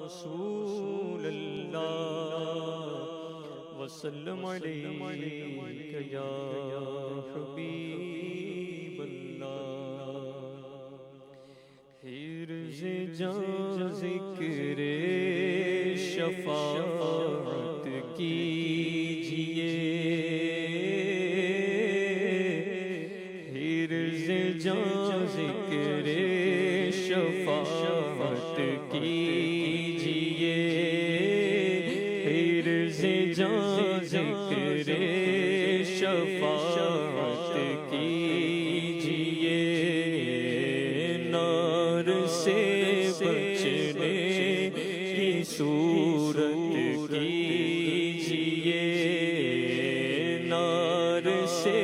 رسول اللہ وسلم علیک یا حبیب اللہ۔ حرز جاں ذکر شفاعت کیجئے، حرز جاں ذکر شفاعت کیجئے، حرز جاں ذکر شفاعت کیجئے، نار سے بچنے کی صورت کیجئے، نار سے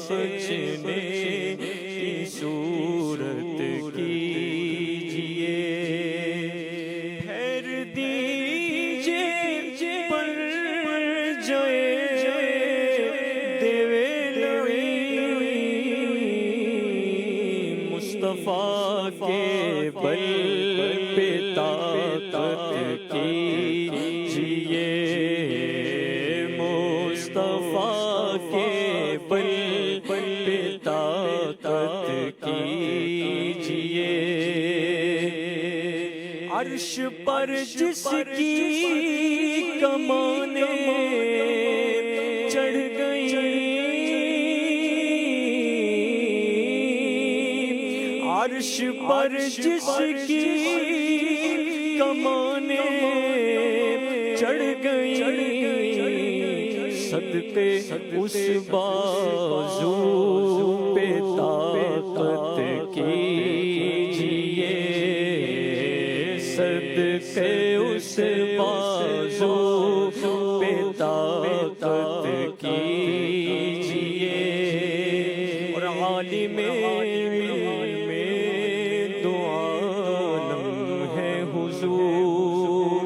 بچنے کی صورت کیجئے، پھیر دیجئے پر جائے مصطفیٰ کے بل پہ طاقت کیجئے، مصطفیٰ کے بل پہ طاقت کیجئے، عرش پر جس کی کمانیں چڑھ گئیں، عرش پر جس کی کمانیں چڑھ گئیں، صدقے اس بازو پہ طاقت کیجئے، صدقے اس بازو پہ طاقت کیجئے، اور عالم عالم علم دو عالم ہے حضور،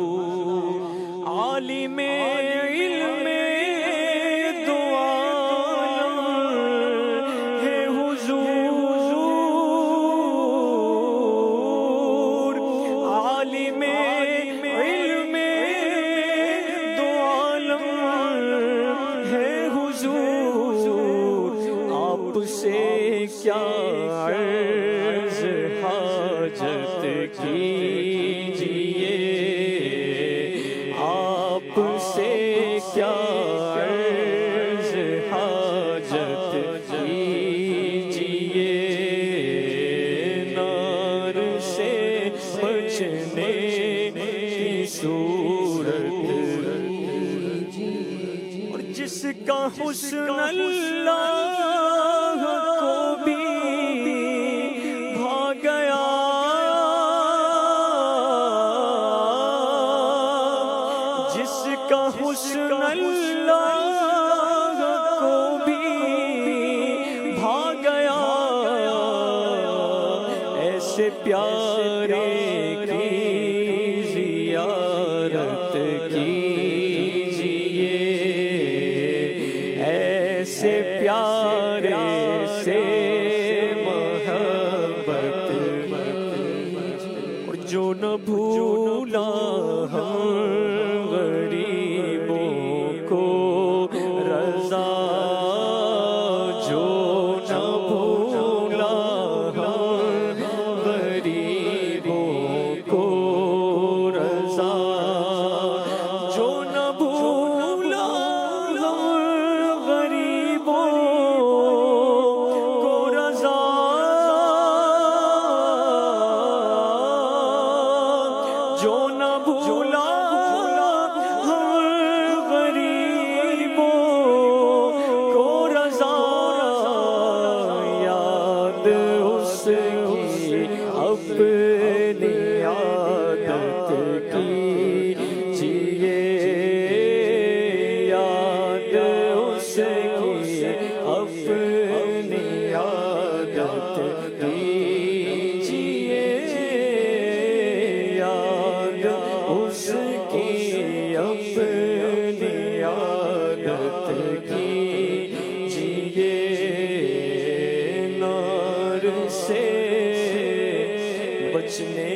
عالم علم دو عالم ہے حضور، آپ سے کیا عرض حاجت کیجئے، آپ سے کیا عرض حاجت کیجئے، نار سے بچنے کی صورت، اور جس کا حسن اللہ کو بھی بھا گیا، جس کا حسن اللہ کو بھی بھا گیا، ایسے پیارے کی زیارت کیجئے، ایسے پیارے سے محبت، اور جو نہ بھولا ہم غریبوں کو رضا، جو نہ بھولا ہم غریبوں کو رضا، جو نہ بھولا ہم غریبوں کو رضا، جو نہ بھولا اپنی عادت کیجئے، یاد اس کی اپنی عادت کیجئے، یاد اس کی اپنی عادت کیجئے، نار سے بچنے